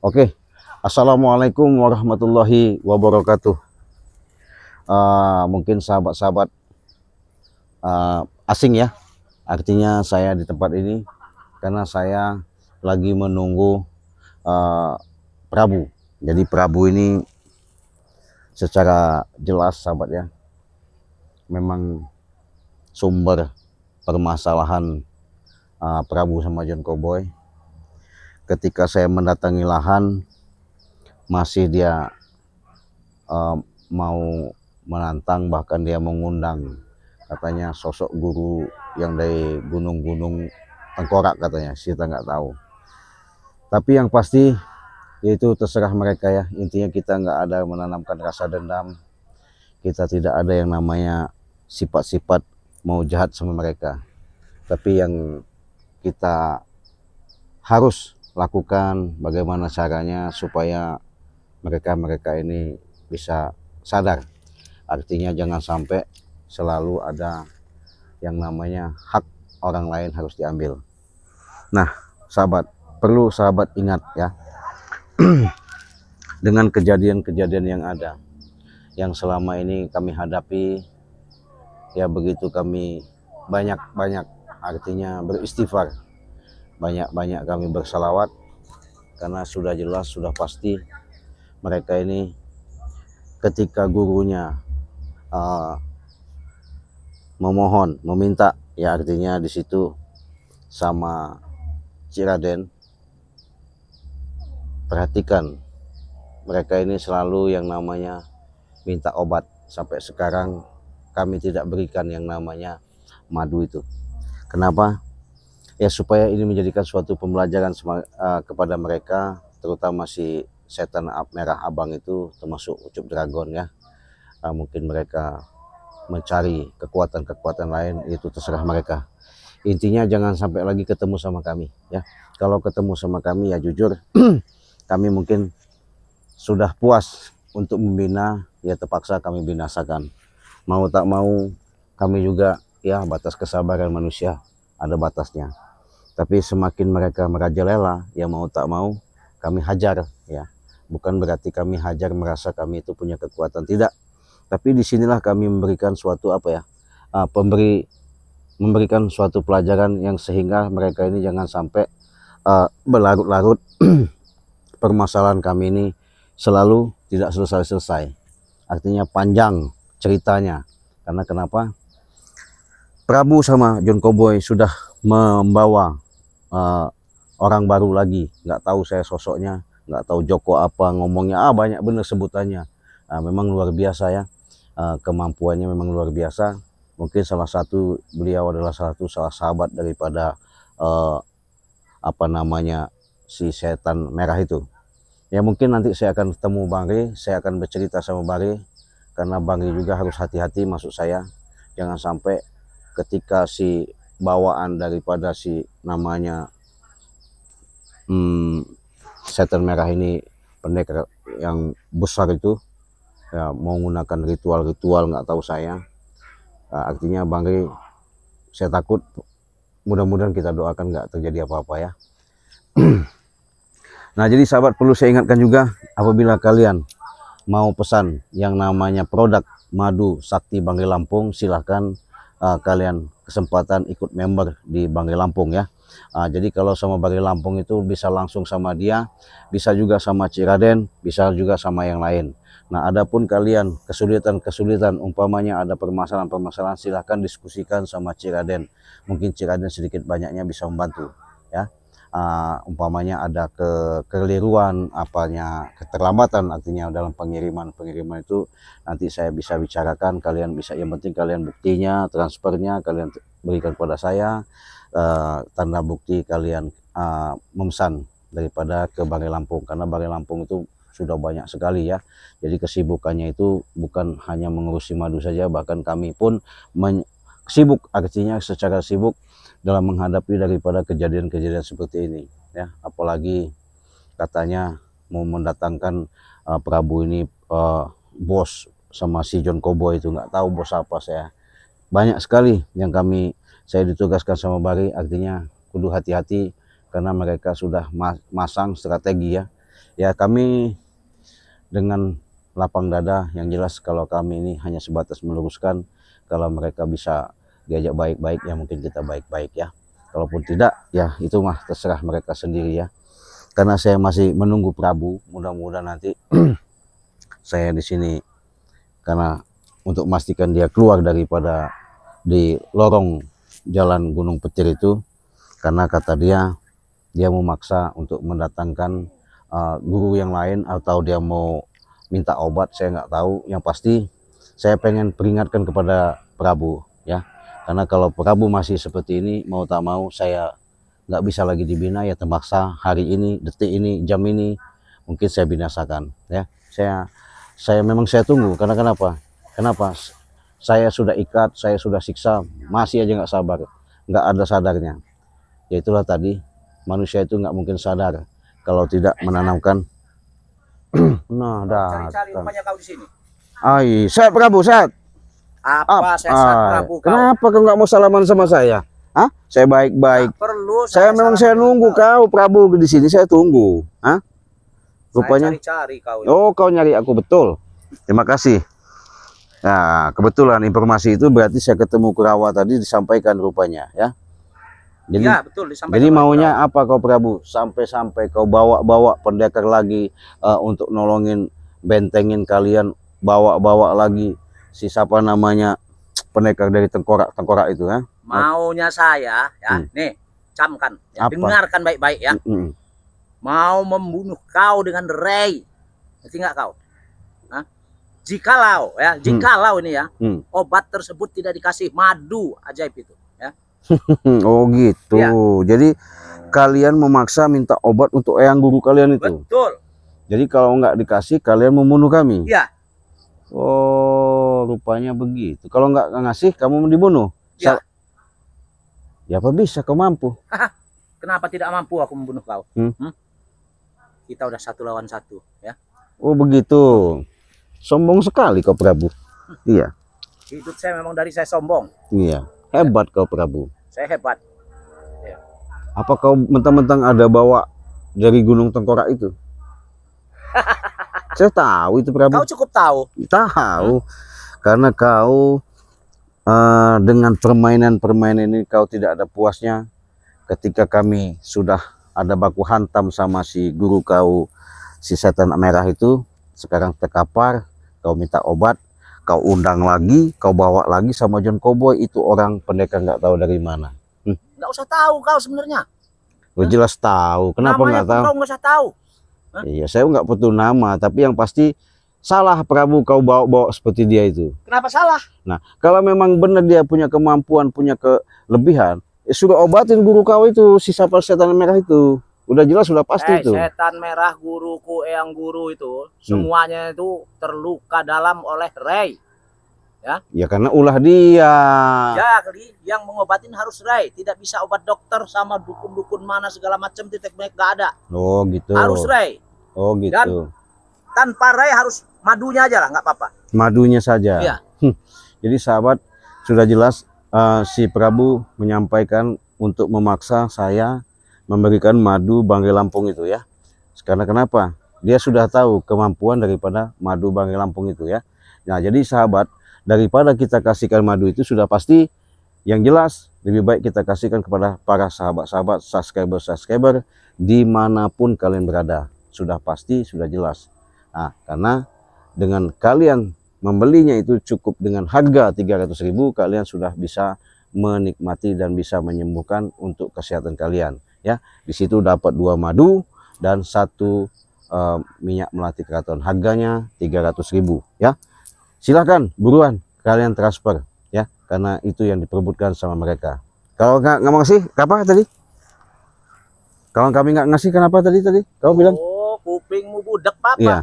Oke, Assalamualaikum warahmatullahi wabarakatuh. Mungkin sahabat-sahabat asing ya, artinya saya di tempat ini karena saya lagi menunggu Prabu. Jadi Prabu ini secara jelas sahabat ya, memang sumber permasalahan Prabu sama John Cowboy. Ketika saya mendatangi lahan, masih dia mau menantang, bahkan dia mengundang katanya sosok guru yang dari gunung-gunung tengkorak katanya, kita nggak tahu. Tapi yang pasti yaitu terserah mereka ya, intinya kita nggak ada menanamkan rasa dendam, kita tidak ada yang namanya sifat-sifat mau jahat sama mereka. Tapi yang kita harus lakukan bagaimana caranya supaya mereka ini bisa sadar. Artinya jangan sampai selalu ada yang namanya hak orang lain harus diambil. Nah, sahabat, perlu sahabat ingat ya, dengan kejadian-kejadian yang ada, yang selama ini kami hadapi, ya begitu kami banyak-banyak artinya beristighfar, banyak-banyak kami bersalawat, karena sudah jelas, sudah pasti mereka ini ketika gurunya memohon, meminta, ya artinya di situ sama Cik Raden, perhatikan mereka ini selalu yang namanya minta obat. Sampai sekarang kami tidak berikan yang namanya madu itu. Kenapa? Ya supaya ini menjadikan suatu pembelajaran kepada mereka, terutama si setan merah abang itu, termasuk Ucup Dragon ya. Mungkin mereka mencari kekuatan-kekuatan lain, itu terserah mereka. Intinya jangan sampai lagi ketemu sama kami ya. Kalau ketemu sama kami ya jujur kami mungkin sudah puas untuk membina, ya terpaksa kami binasakan. Mau tak mau kami juga ya, batas kesabaran manusia ada batasnya. Tapi semakin mereka merajalela, ya mau tak mau kami hajar ya. Bukan berarti kami hajar merasa kami itu punya kekuatan, tidak. Tapi disinilah kami memberikan suatu apa ya, memberikan suatu pelajaran yang sehingga mereka ini jangan sampai berlarut-larut. Permasalahan kami ini selalu tidak selesai-selesai. Artinya panjang ceritanya. Karena kenapa? Prabu sama John Cowboy sudah membawa orang baru lagi, nggak tahu saya sosoknya, nggak tahu Joko apa, ngomongnya banyak bener sebutannya. Memang luar biasa ya, kemampuannya memang luar biasa. Mungkin salah satu, beliau adalah salah sahabat daripada apa namanya si setan merah itu. Ya mungkin nanti saya akan ketemu Bang Ri, saya akan bercerita sama Bang Ri, karena Bang Ri juga harus hati-hati maksud saya. Jangan sampai ketika si bawaan daripada si namanya setan merah ini, pendekar yang besar itu ya, mau menggunakan ritual-ritual nggak tahu saya. Artinya Bang Ri, saya takut, mudah-mudahan kita doakan nggak terjadi apa-apa ya. Nah jadi sahabat, perlu saya ingatkan juga, apabila kalian mau pesan yang namanya produk madu sakti Banggai Lampung, silahkan kalian kesempatan ikut member di Banggai Lampung ya. Jadi kalau sama Banggai Lampung itu bisa langsung sama dia, bisa juga sama Cik Raden, bisa juga sama yang lain. Nah adapun kalian kesulitan umpamanya ada permasalahan-permasalahan, silahkan diskusikan sama Cik Raden. Mungkin Cik Raden sedikit banyaknya bisa membantu ya. Umpamanya ada kekeliruan, keterlambatan artinya dalam pengiriman itu nanti saya bisa bicarakan, kalian bisa, yang penting kalian buktinya, transfernya kalian berikan kepada saya, tanda bukti kalian memesan daripada ke Banggai Lampung, karena Banggai Lampung itu sudah banyak sekali ya. Jadi kesibukannya itu bukan hanya mengurusi madu saja, bahkan kami pun sibuk, artinya secara sibuk dalam menghadapi daripada kejadian-kejadian seperti ini ya. Apalagi katanya mau mendatangkan Prabu ini bos sama si John Cowboy itu, nggak tahu bos apa saya. Banyak sekali yang saya ditugaskan sama Bari, artinya kudu hati-hati karena mereka sudah masang strategi ya. Ya kami dengan lapang dada, yang jelas kalau kami ini hanya sebatas meluruskan. Kalau mereka bisa diajak baik-baik ya mungkin kita baik-baik ya. Kalaupun tidak ya itu mah terserah mereka sendiri ya. Karena saya masih menunggu Prabu, mudah-mudahan nanti saya di sini karena untuk memastikan dia keluar daripada di lorong jalan Gunung Petir itu, karena kata dia memaksa untuk mendatangkan guru yang lain atau dia mau minta obat, saya nggak tahu. Yang pasti saya pengen peringatkan kepada Prabu ya, karena kalau Prabu masih seperti ini mau tak mau saya nggak bisa lagi dibina ya, terpaksa hari ini, detik ini, jam ini mungkin saya binasakan ya. Saya memang saya tunggu, karena kenapa saya sudah ikat, saya sudah siksa, masih aja nggak sabar, nggak ada sadarnya. Ya itulah tadi, manusia itu nggak mungkin sadar kalau tidak menanamkan. Nah, Cari-cari rupanya kau di sini. Ai, saya Prabu, saya. Apa saya Prabu kau? Kenapa kau nggak mau salaman sama saya? Hah? Saya baik-baik. Perlu. Saya memang saya nunggu kau Prabu di sini, saya tunggu. Hah? Rupanya. Cari-cari kau. Oh, kau nyari aku, betul. Terima kasih. Nah, kebetulan informasi itu berarti saya ketemu Kurawa tadi disampaikan rupanya ya. Jadi, ya, betul, jadi maunya apa kau Prabu? Sampai kau bawa pendekar lagi untuk nolongin, bentengin kalian, bawa lagi si siapa namanya pendekar dari tengkorak itu ya. Maunya saya ya, nih camkan ya, dengarkan baik-baik ya. Mau membunuh kau dengan Ray, ngerti nggak kau? Hah? Jikalau ini ya, obat tersebut tidak dikasih madu ajaib itu ya. Oh gitu ya. Jadi kalian memaksa minta obat untuk eyang guru kalian itu. Betul. Jadi kalau nggak dikasih kalian membunuh kami. Iya. Oh rupanya begitu. Kalau nggak ngasih kamu dibunuh. Ya. Ya apa bisa kau mampu? Kenapa tidak mampu aku membunuh kau? Kita udah 1 lawan 1 ya. Oh begitu. Sombong sekali kau Prabu. Iya. Hidup saya memang dari saya sombong. Iya. Hebat kau Prabu. Saya hebat. Ya. Apa kau mentang-mentang ada bawa dari Gunung Tengkorak itu? Saya tahu itu Prabu. Kau cukup tahu. Tahu. Karena kau dengan permainan ini kau tidak ada puasnya. Ketika kami sudah ada baku hantam sama si guru kau, si setan merah itu, sekarang terkapar, kau minta obat, kau undang lagi, kau bawa lagi sama John Cowboy, itu orang pendekar nggak tahu dari mana. Nggak usah tahu kau sebenarnya. Jelas tahu. Kenapa nggak tahu? Kau nggak usah tahu. Iya, saya nggak butuh nama, tapi yang pasti salah Prabu kau bawa seperti dia itu. Kenapa salah? Nah, kalau memang benar dia punya kemampuan, punya kelebihan, ya sudah obatin guru kau itu, si setan merah itu. Udah jelas, sudah pasti itu. Setan merah, guruku, eyang guru itu, semuanya itu terluka dalam oleh Ray. Ya. Ya karena ulah dia. Jadi yang mengobatin harus Ray, tidak bisa obat dokter sama dukun-dukun mana segala macam titik baik gak ada. Oh gitu. Harus Ray. Oh gitu. Dan tanpa Ray harus madunya aja lah, nggak apa-apa. Madunya saja. Iya. Jadi sahabat, sudah jelas si Prabu menyampaikan untuk memaksa saya memberikan madu Banggai Lampung itu ya. Karena kenapa? Dia sudah tahu kemampuan daripada madu Banggai Lampung itu ya. Nah jadi sahabat, daripada kita kasihkan madu itu sudah pasti yang jelas lebih baik kita kasihkan kepada para sahabat-sahabat, subscriber dimanapun kalian berada. Sudah pasti, sudah jelas. Nah, karena dengan kalian membelinya itu cukup dengan harga 300.000, kalian sudah bisa menikmati dan bisa menyembuhkan untuk kesehatan kalian ya. Di situ dapat 2 madu dan 1 minyak melati keraton, harganya 300.000 ya. Silahkan buruan kalian transfer ya, karena itu yang diperebutkan sama mereka. Kalau nggak ngasih apa tadi? Kalau kami nggak ngasih kenapa tadi kau bilang? Kupingmu budak papa. Iya,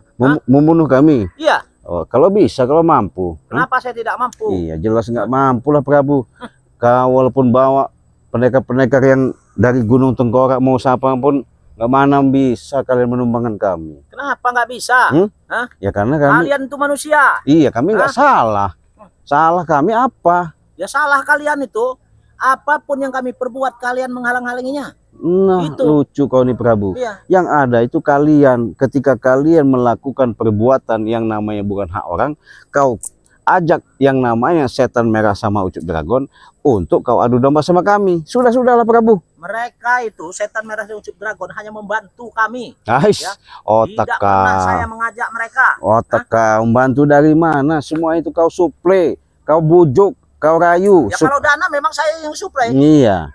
membunuh kami. Iya. Oh, kalau bisa, kalau mampu. Kenapa saya tidak mampu? Iya, jelas nggak mampu lah Prabu. Kau walaupun bawa pendekar-pendekar yang dari Gunung Tengkorak mau siapa pun, nggak mana bisa kalian menumbangkan kami. Kenapa nggak bisa? Hah? Ya karena kami. Kalian itu manusia. Iya, kami nggak salah. Salah kami apa? Ya salah kalian itu. apapun yang kami perbuat kalian menghalang-halanginya. Nah, Itu. lucu kau nih Prabu. Iya. Yang ada itu kalian, ketika kalian melakukan perbuatan yang namanya bukan hak orang, kau ajak yang namanya setan merah sama Ucup Dragon untuk kau adu domba sama kami. Sudahlah Prabu. Mereka itu setan merah dan Ucup Dragon hanya membantu kami. Guys, Ya. otak Tidak pernah saya kau. mengajak mereka. Otak kau membantu dari mana? Semua itu kau suplai, kau bujuk, kau rayu. Ya kalau dana memang saya yang suplai. Iya.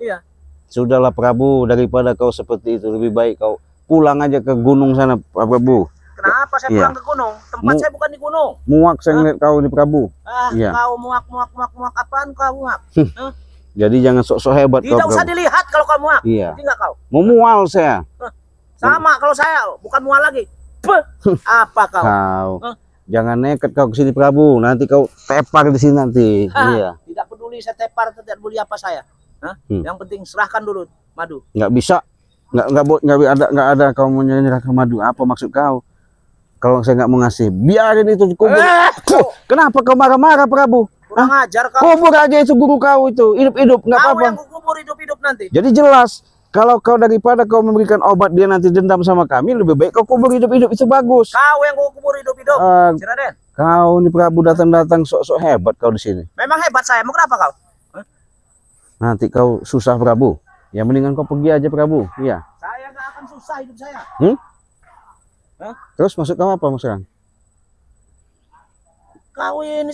Iya. Sudahlah Prabu, daripada kau seperti itu lebih baik kau pulang aja ke gunung sana Prabu. Kenapa saya Iya. pulang ke gunung? Tempat saya bukan di gunung. Muak saya ngeliat kau nih Prabu. Iya. Kau muak apaan kau muak? Jadi jangan sok-sok hebat Tidak kau usah Prabu. dilihat kalau kau muak. Iya. Tidak kau. Mau mual saya. Sama kalau saya bukan mual lagi. Apa kau? Kau. Jangan nekat kau kesini Prabu. Nanti kau tepar di sini nanti. Iya. Tidak peduli saya tepar atau tidak peduli apa saya. Yang penting serahkan dulu madu. Nggak bisa. Nggak ada kau menyerahkan madu. Apa maksud kau? Kalau saya nggak mau ngasih, biarin itu dikubur. Kenapa kau marah-marah Prabu? Kurang ajar kau. Kubur aja itu guru kau itu, hidup-hidup nggak Kau apa-apa. yang kubur hidup-hidup nanti. Jadi jelas, kalau kau daripada kau memberikan obat dia nanti dendam sama kami, lebih baik kau kubur hidup-hidup, itu bagus. Kau yang kubur hidup-hidup. Si Raden. Kau nih Prabu datang-datang sok-sok hebat kau di sini. Memang hebat saya. Mau kenapa kau? Nanti kau susah Prabu. Ya mendingan kau pergi aja Prabu. Iya. Saya nggak akan susah hidup saya. Terus maksud kau apa sekarang? Kau ini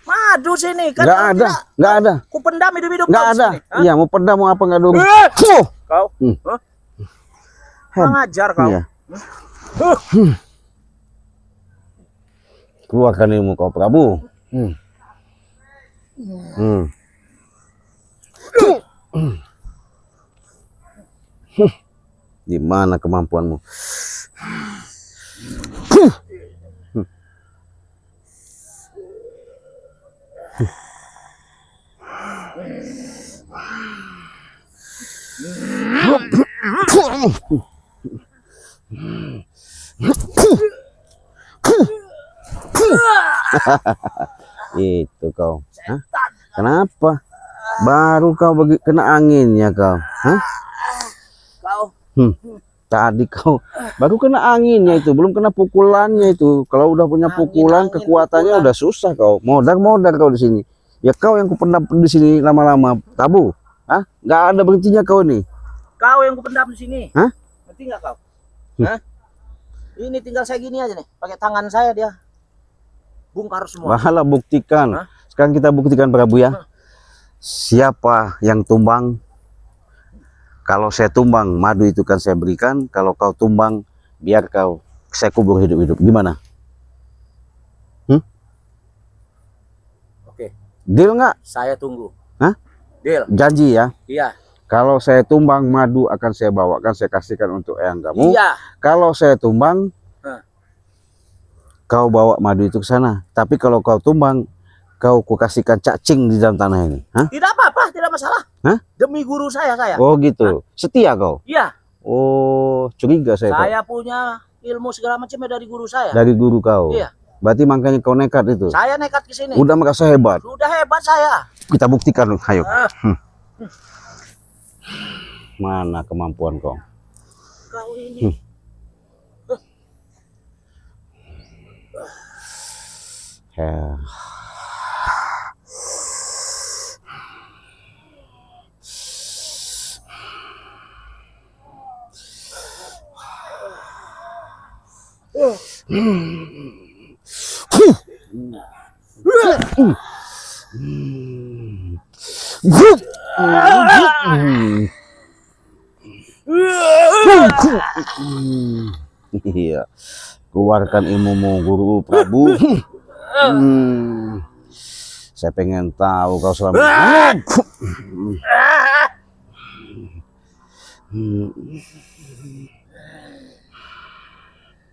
madu sini kan? Nggak ada. Ku pendam hidup-hidup. Nggak kau ada. di sini. Iya mau pedang mau apa nggak dulu. Kau? Kurang ajar kau. Iya. Keluarkan ilmu kau Prabu. Di mana kemampuanmu? Itu kau. Hah? Kenapa? Baru kau kena angin ya kau. Hah? Kau. Tadi kau baru kena anginnya itu, belum kena pukulannya itu. Kalau udah punya pukulan, kekuatannya udah susah kau. Modar kau di sini. Ya kau yang kupendam di sini lama-lama, Prabu. Hah? Nggak ada berhentinya kau nih. Kau yang kupendam di sini. Hah? Ngerti nggak kau? Hah? Ini tinggal saya gini aja nih, pakai tangan saya dia bongkar semua. Bahala buktikan. Hah? Sekarang kita buktikan Prabu ya. Siapa yang tumbang? Kalau saya tumbang, madu itu kan saya berikan. Kalau kau tumbang, biar kau saya kubur hidup-hidup. Gimana? Oke. Deal nggak? Saya tunggu. Hah? Deal. Janji ya. Iya. Kalau saya tumbang, madu akan saya bawakan, saya kasihkan untuk eyang kamu. Iya. Kalau saya tumbang, kau bawa madu itu ke sana. Tapi kalau kau tumbang, kau kasihkan cacing di dalam tanah ini. Hah? Tidak apa-apa, tidak masalah. Hah? Demi guru saya. Oh gitu. Setia kau? Iya. Oh, curiga saya. Saya punya ilmu segala macamnya dari guru saya. Dari guru kau? Iya. Berarti makanya kau nekat itu? Saya nekat ke sini. Udah merasa hebat? Sudah hebat saya. Kita buktikan, ayo. Mana kemampuan kau? Kau ini. Ya. Iya, keluarkan ilmumu guru Prabu. Saya pengen tahu kau selama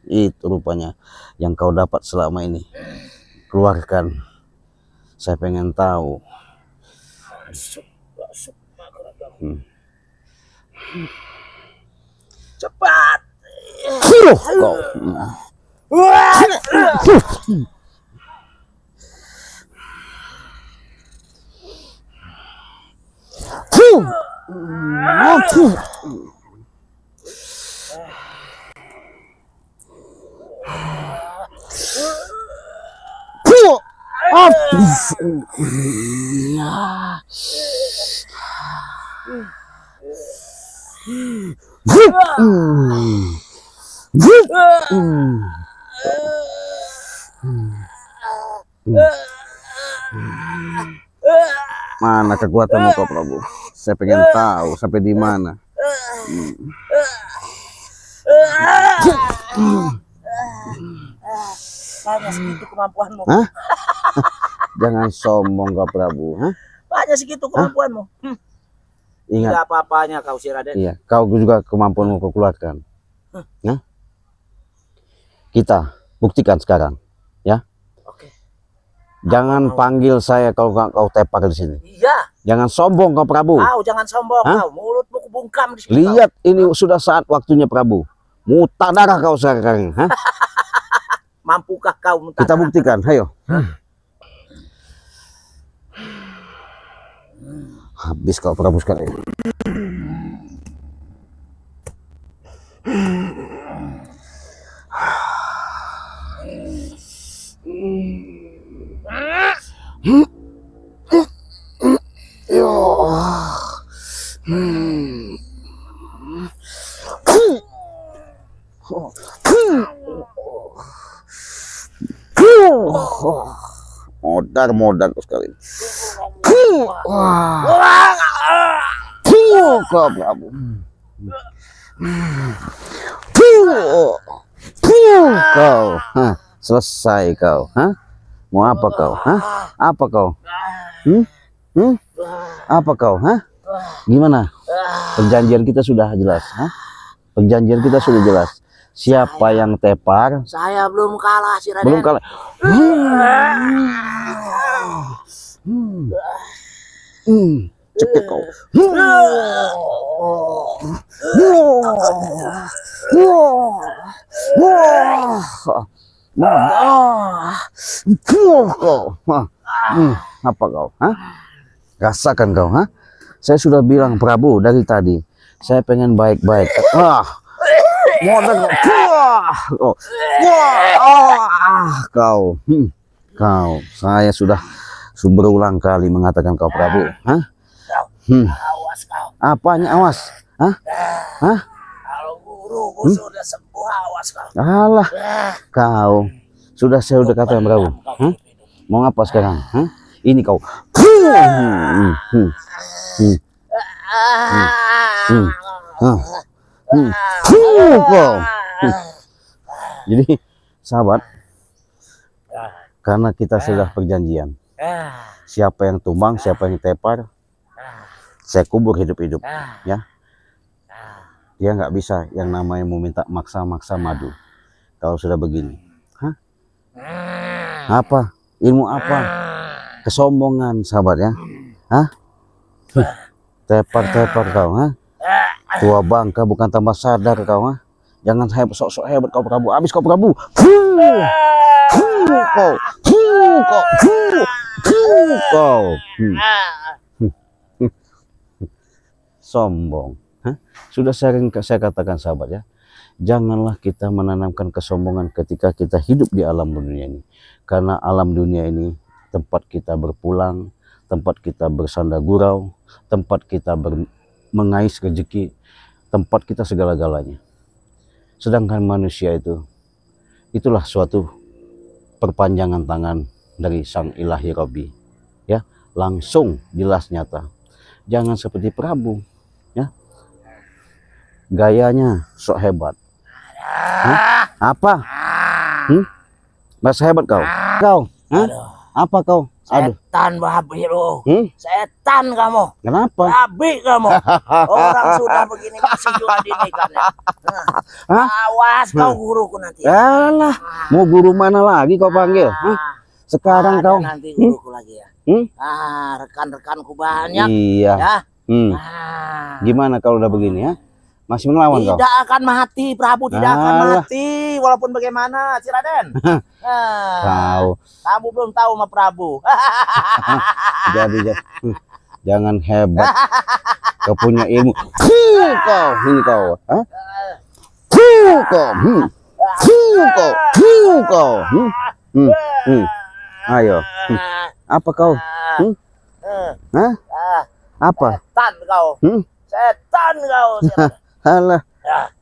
itu rupanya yang kau dapat selama ini. Keluarkan, saya pengen tahu. Cepat. Kau. Mana kekuatanmu kau Prabu? Saya pengen tahu sampai di mana. Banyak segitu kemampuanmu. Hah? Jangan sombong kau Prabu. Hah? Banyak segitu kemampuanmu. Ingat. Tidak apa-apanya kau si Raden. Iya, kau juga kemampuanmu kau keluarkan. Nah, kita buktikan sekarang, ya. Oke. Jangan panggil saya kalau kau tepak di sini. Iya. Jangan sombong kau Prabu. Kau jangan sombong. Hah? Kau mulutmu kebungkam di sini. Lihat, ini sudah saat waktunya Prabu. Muntah darah kau sekarang. Hah? Mampukah kau muntah Kita darah? buktikan, ayo. Habis kau Prabu sekali. Modar sekali. Kau Prabu. Kau, selesai kau. Mau apa kau? Apa kau? Apa kau? Gimana? Perjanjian kita sudah jelas. Perjanjian kita sudah jelas. Siapa yang tepar? Saya belum kalah si Raden. Belum kalah. Cepet kau. Apa kau? Rasakan kau? Saya sudah bilang Prabu dari tadi. Saya pengen baik-baik. Kau. Saya sudah berulang kali mengatakan kau Prabu. Awas kau. Apanya awas? Kalau guruku sudah sembuh, awas kau. Alah, kau. Sudah saya udah katakan Prabu. Mau apa sekarang? Ini kau. Kau. Jadi, sahabat, karena kita sudah perjanjian. Siapa yang tumbang, siapa yang tepar, saya kubur hidup-hidup, ya. Dia nggak bisa yang namanya meminta maksa-maksa madu. Kalau sudah begini, apa? Ilmu apa? Kesombongan, sahabat ya. Tepar-tepar kau, tua bangka bukan tambah sadar kau, Jangan sok-sok hebat kau Prabu. Habis kau Prabu. Kau. Sombong. Sudah sering saya katakan sahabat ya. Janganlah kita menanamkan kesombongan ketika kita hidup di alam dunia ini. Karena alam dunia ini tempat kita berpulang, tempat kita bersandar gurau, tempat kita mengais rezeki, tempat kita segala-galanya. Sedangkan manusia itulah suatu perpanjangan tangan dari Sang Ilahi Robbi, ya, langsung jelas nyata. Jangan seperti Prabu, ya, gayanya sok hebat. Apa? Masa hebat kau? Apa kau? Setan Babiru. Setan kamu. Kenapa? Babi kamu. Orang sudah begini masih juga dinikahkan. Awas kau guruku nanti. Alah, mau guru mana lagi kau panggil? Sekarang kau nanti guruku lagi ya. Rekan-rekanku banyak. Iya. Ya. Gimana kalau udah begini ya? Masih melawan kau? Tidak akan mati, Prabu tidak akan mati walaupun bagaimana, si Raden. Kamu belum tahu sama Prabu. Jangan hebat. Kau punya ilmu. Kau, ini kau. Hah? Kau. Kau. Ayo. Apa kau? Hah? Apa? Setan kau. Setan kau. Alah.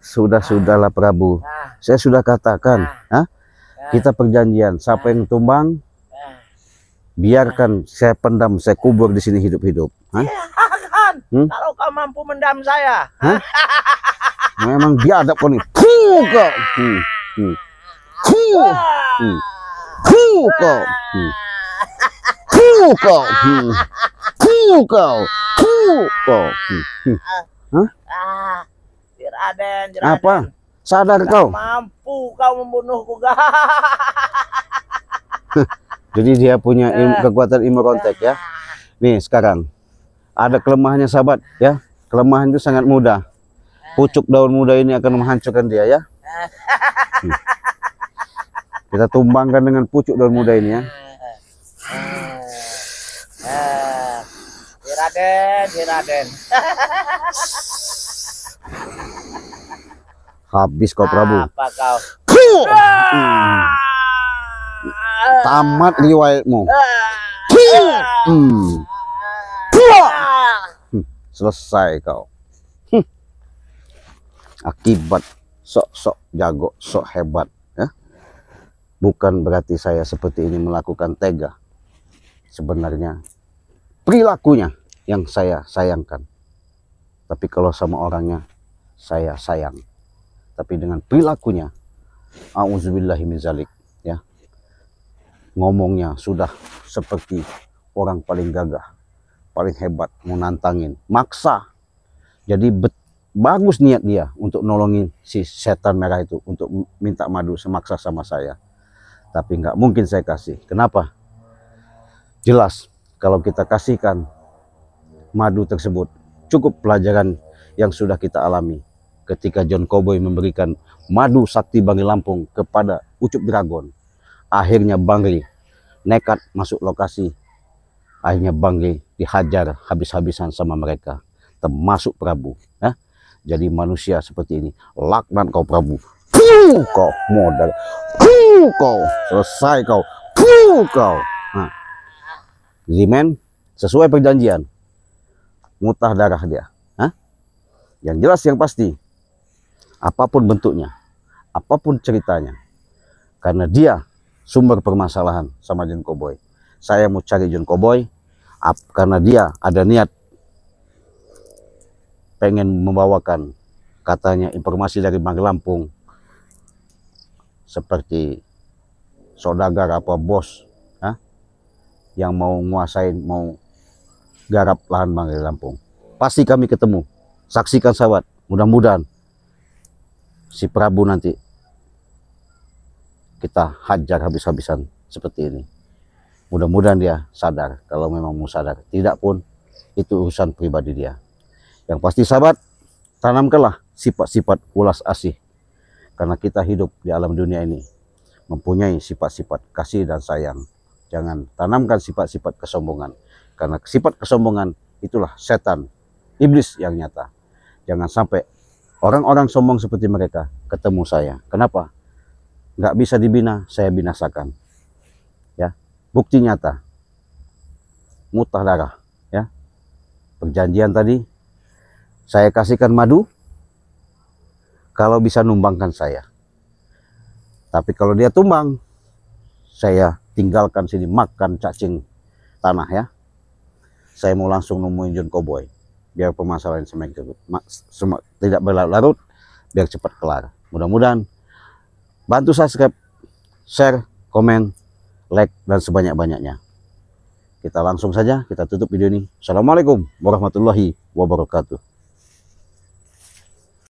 Sudahlah Prabu. Saya sudah katakan, kita perjanjian, siapa yang tumbang, biarkan saya pendam, saya kubur di sini hidup-hidup. Kalau kau mampu mendam saya. Memang biadab kau nih. Raden. Apa? Sadar kau? Mampu kau membunuhku. Jadi dia punya kekuatan ilmu kontak ya. Nih sekarang ada kelemahannya sahabat ya. Kelemahan itu sangat mudah. Pucuk daun muda ini akan menghancurkan dia ya. Kita tumbangkan dengan pucuk daun muda ini ya. Raden. Habis kau Prabu. Apa kau? Tamat riwayatmu. Selesai kau. Akibat sok-sok jago, sok hebat ya. Bukan berarti saya seperti ini melakukan tega. Sebenarnya perilakunya yang saya sayangkan. Tapi kalau sama orangnya saya sayang. Tapi dengan perilakunya, auzubillahi min zalik ya. Ngomongnya sudah seperti orang paling gagah, paling hebat, mau nantangin, maksa. Jadi bagus niat dia untuk nolongin si setan merah itu, untuk minta madu semaksa sama saya. Tapi nggak mungkin saya kasih. Kenapa? Jelas kalau kita kasihkan madu tersebut, cukup pelajaran yang sudah kita alami ketika John Cowboy memberikan madu sakti Bangli Lampung kepada Ucup Dragon. Akhirnya Bangli nekat masuk lokasi. Akhirnya Bangli dihajar habis-habisan sama mereka, termasuk Prabu ya. Jadi manusia seperti ini, laknat kau Prabu. Kau modal. Kau selesai kau. Kau. Nah. Zimen sesuai perjanjian, mutah darah dia. Yang jelas yang pasti, apapun bentuknya, apapun ceritanya, karena dia sumber permasalahan sama John Cowboy. Saya mau cari John Cowboy karena dia ada niat pengen membawakan katanya informasi dari Bangli Lampung seperti saudagar apa bos yang mau nguasain, mau garap lahan Bangli Lampung. Pasti kami ketemu. Saksikan sahabat, mudah-mudahan si Prabu nanti kita hajar habis-habisan seperti ini. Mudah-mudahan dia sadar kalau memang mau sadar. Tidak pun itu urusan pribadi dia. Yang pasti sahabat, tanamkanlah sifat-sifat ulas asih. Karena kita hidup di alam dunia ini mempunyai sifat-sifat kasih dan sayang. Jangan tanamkan sifat-sifat kesombongan. Karena sifat kesombongan itulah setan, iblis yang nyata. Jangan sampai orang-orang sombong seperti mereka ketemu saya. Kenapa? Nggak bisa dibina, saya binasakan. Ya, bukti nyata. Mutah darah. Ya, perjanjian tadi, saya kasihkan madu, kalau bisa numbangkan saya. Tapi kalau dia tumbang, saya tinggalkan sini, makan cacing tanah ya. Saya mau langsung nemuin John Cowboy. Biar permasalahan tidak berlarut, biar cepat kelar. Mudah-mudahan bantu subscribe, share, komen, like, dan sebanyak-banyaknya. Kita langsung saja, kita tutup video ini. Assalamualaikum warahmatullahi wabarakatuh.